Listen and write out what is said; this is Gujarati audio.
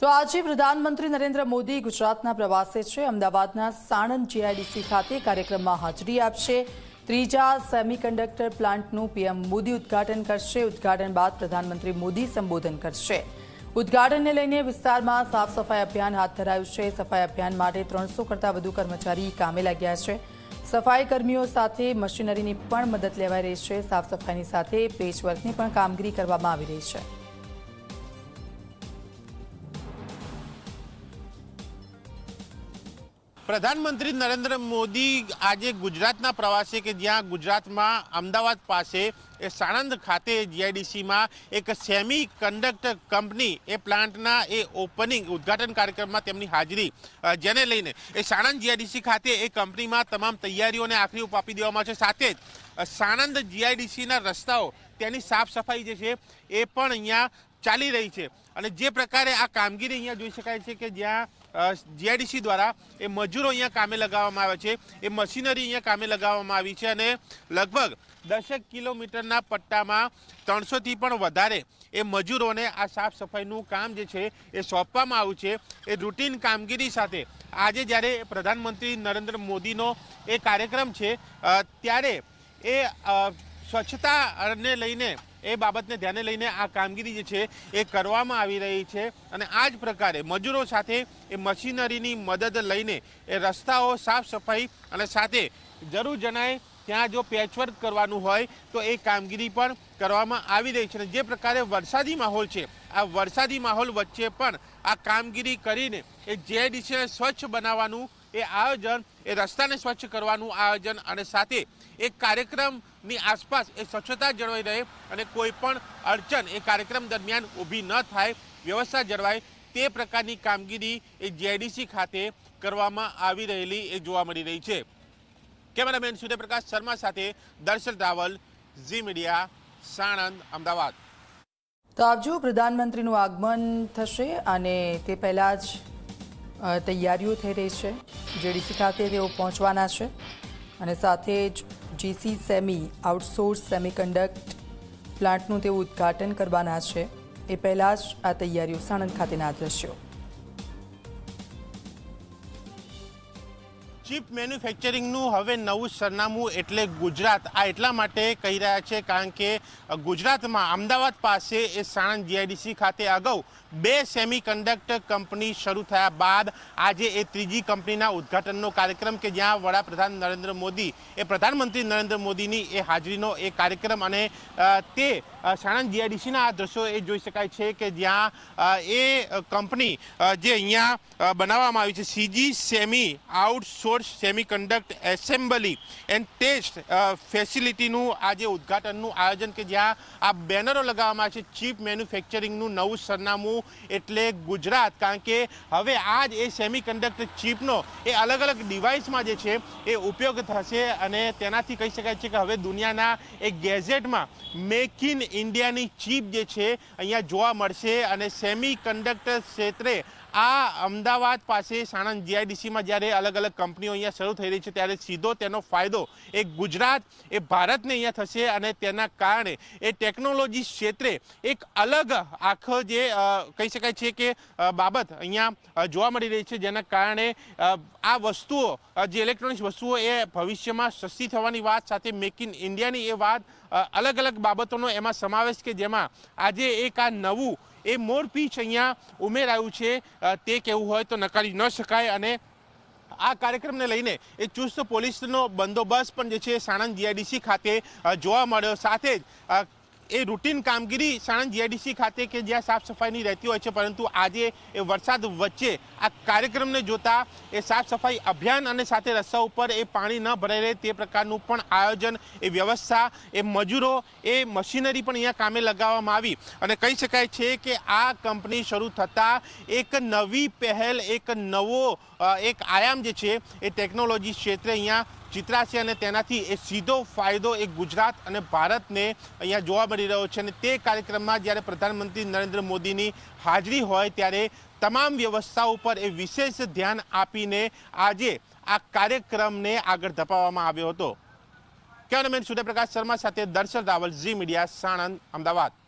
તો આજે પ્રધાનમંત્રી નરેન્દ્ર મોદી ગુજરાતના પ્રવાસે છે। અમદાવાદના સાણંદ જીઆઈડીસી ખાતે કાર્યક્રમમાં હાજરી આપશે। ત્રીજા સેમિકન્ડક્ટર પ્લાન્ટનું પીએમ મોદી ઉદ્ઘાટન કરશે। ઉદ્ઘાટન બાદ પ્રધાનમંત્રી મોદી સંબોધન કરશે। ઉદ્ઘાટનને લઈને વિસ્તારમાં સાફ સફાઈ અભિયાન હાથ ધરાયું છે। સફાઈ અભિયાન માટે 300 કરતાં વધુ કર્મચારી કામે લાગ્યા છે। સફાઈ કર્મીઓ સાથે મશીનરીની પણ મદદ લેવાઈ રહી છે। સાફ સફાઈની સાથે પેચવર્કની પણ કામગીરી કરવામાં આવી રહી છે। प्रधानमंत्री नरेंद्र मोदी आज गुजरातना प्रवासे के ज्यां गुजरात में अमदावाद पासे साणंद खाते जीआईडीसी में एक सेमी कंडक्टर कंपनी ए प्लांटना ए ओपनिंग उद्घाटन कार्यक्रम में तेमनी हाजरी जेने लईने ए साणंद जीआईडीसी खाते ए कंपनी में तमाम तैयारीओ ने आखरी ओप आपी देवामां छे। साथे ज साणंद जीआईडीसी ना रस्ताओ तेनी साफ सफाई जे छे ए पण अहींया चाली रही है। અને જે પ્રકારે આ કામગીરી અહીંયા જોઈ શકાય છે કે જ્યાં જીઆઈડીસી દ્વારા એ મજૂરો અહીંયા કામે લગાવવામાં આવે છે, એ મશીનરી અહીંયા કામે લગાવવામાં આવી છે અને લગભગ 10 કિલોમીટરના પટ્ટામાં 300થી પણ વધારે એ મજૂરોને આ સાફ સફાઈનું કામ જે છે એ સોંપવામાં આવ્યું છે। એ રૂટીન કામગીરી સાથે આજે જ્યારે પ્રધાનમંત્રી નરેન્દ્ર મોદીનો એ કાર્યક્રમ છે ત્યારે એ સ્વચ્છતાને લઈને એ બાબતને ધ્યાને લઈને આ કામગીરી જે છે એ કરવામાં આવી રહી છે અને આ જ પ્રકારે મજૂરો સાથે એ મશીનરીની મદદ લઈને એ રસ્તાઓ સાફ સફાઈ અને સાથે જરૂર જણાય ત્યાં જો પેચવર્ક કરવાનું હોય તો એ કામગીરી પણ કરવામાં આવી રહી છે। અને જે પ્રકારે વરસાદી માહોલ છે આ વરસાદી માહોલ વચ્ચે પણ આ કામગીરી કરીને એ જીઆઈડીસીને સ્વચ્છ બનાવવાનું એ આયોજન, એ રસ્તાને સ્વચ્છ કરવાનું આયોજન અને સાથે એક કાર્યક્રમની આસપાસ એ સ્વચ્છતા જળવાઈ રહે અને કોઈ પણ અડચણ એ કાર્યક્રમ દરમિયાન ઊભી ન થાય, વ્યવસ્થા જળવાય તે પ્રકારની કામગીરી એ જીઆઈડીસી ખાતે કરવામાં આવી રહેલી એ જોવા મળી રહી છે। કેમેરામેન સૂર્યપ્રકાશ શર્મા સાથે દર્શન રાવલ, ઝી મીડિયા, સાણંદ, અમદાવાદ। તો આપજો પ્રધાનમંત્રીનું આગમન થશે અને તે પહેલા જ તૈયારીઓ થઈ રહી છે। જીઆઈડીસી ખાતે તેઓ પહોંચવાના છે અને સાથે જ જીસી સેમી આઉટસોર્સ સેમિકન્ડક્ટ પ્લાન્ટનું તેઓ ઉદ્ઘાટન કરવાના છે। એ પહેલાં જ આ તૈયારીઓ સાણંદ ખાતેના દ્રશ્યો। ચીપ મેન્યુફેક્ચરિંગનું હવે નવું સરનામું એટલે ગુજરાત। આ એટલા માટે કહી રહ્યા છે કારણ કે ગુજરાતમાં અમદાવાદ પાસે એ સાણંદ જીઆઈડીસી ખાતે અગાઉ 2 સેમિકન્ડક્ટર કંપની શરૂ થયા બાદ આજે એ ત્રીજી કંપનીના ઉદ્ઘાટનનો કાર્યક્રમ કે જ્યાં વડાપ્રધાન નરેન્દ્ર મોદી એ પ્રધાનમંત્રી નરેન્દ્ર મોદીની એ હાજરીનો એ કાર્યક્રમ અને તે સાણંદ જીઆઈડીસીના આ દ્રશ્યો એ જોઈ શકાય છે કે જ્યાં એ કંપની જે અહીંયા બનાવવામાં આવી છે CG semi outsource semiconductor assembly and test ફેસિલિટીનું આજે ઉદ્ઘાટનનું આયોજન કે જ્યાં આ બેનરો લગાવવામાં આવે છે ચીપ મેન્યુફેક્ચરિંગનું નવું સરનામું એટલે ગુજરાત। કારણ કે હવે આ જ એ સેમિકન્ડક્ટર ચીપનો એ અલગ અલગ ડિવાઇસમાં જે છે એ ઉપયોગ થશે અને તેનાથી કહી શકાય છે કે હવે દુનિયાના એક ગેજેટમાં મેક ઇન ઇન્ડિયાની ચીપ જે છે અહીંયા જોવા મળશે અને સેમિકન્ડક્ટર ક્ષેત્રે આ અમદાવાદ પાસે સાણંદ જીઆઈડીસીમાં જ્યારે અલગ અલગ કંપનીઓ અહીંયા શરૂ થઈ રહી છે ત્યારે સીધો તેનો ફાયદો એ ગુજરાત એ ભારતને અહીંયા થશે અને તેના કારણે એ ટેકનોલોજી ક્ષેત્રે એક અલગ આખો જે કહી શકાય છે કે બાબત અહીંયા જોવા મળી રહી છે જેના કારણે આ વસ્તુઓ જે ઇલેક્ટ્રોનિક્સ વસ્તુઓ એ ભવિષ્યમાં સસ્તી થવાની વાત સાથે મેક ઇન ઇન્ડિયાની એ વાત અલગ અલગ બાબતોનો એમાં સમાવેશ કે જેમાં આજે એક આ નવું એ મોરપીંછ અહીંયા ઉમેરાયું છે તે કહેવું હોય તો નકારી ન શકાય। અને આ કાર્યક્રમને લઈને એ ચુસ્ત પોલીસનો બંદોબસ્ત પણ જે છે સાણંદ જીઆઈડીસી ખાતે જોવા મળ્યો। સાથે જ એ રૂટીન કામગીરી સાણંદ જીઆઈડીસી ખાતે કે જ્યાં સાફ સફાઈની રહેતી હોય છે પરંતુ આજે એ વરસાદ વચ્ચે આ કાર્યક્રમને જોતા એ સાફ સફાઈ અભિયાન અને સાથે રસ્તા ઉપર એ પાણી ન ભરાઈ રહે તે પ્રકારનું પણ આયોજન, એ વ્યવસ્થા, એ મજૂરો, એ મશીનરી પણ અહીંયા કામે લગાવવામાં આવી અને કહી શકાય છે કે આ કંપની શરૂ થતાં એક નવી પહેલ, એક નવો એક આયામ જે છે એ ટેકનોલોજી ક્ષેત્રે અહીંયા ચિત્રાશે અને તેનાથી એ સીધો ફાયદો એ ગુજરાત અને ભારતને અહીંયા જોવા મળી રહ્યો છે। અને તે કાર્યક્રમમાં જ્યારે પ્રધાનમંત્રી નરેન્દ્ર મોદીની હાજરી હોય ત્યારે તમામ વ્યવસ્થાઓ પર એ વિશેષ ધ્યાન આપીને આજે આ કાર્યક્રમને આગળ ધપાવવામાં આવ્યો હતો। કેમેરામેન સૂર્યપ્રકાશ શર્મા સાથે દર્શન રાવલ, ઝી મીડિયા, સાણંદ, અમદાવાદ।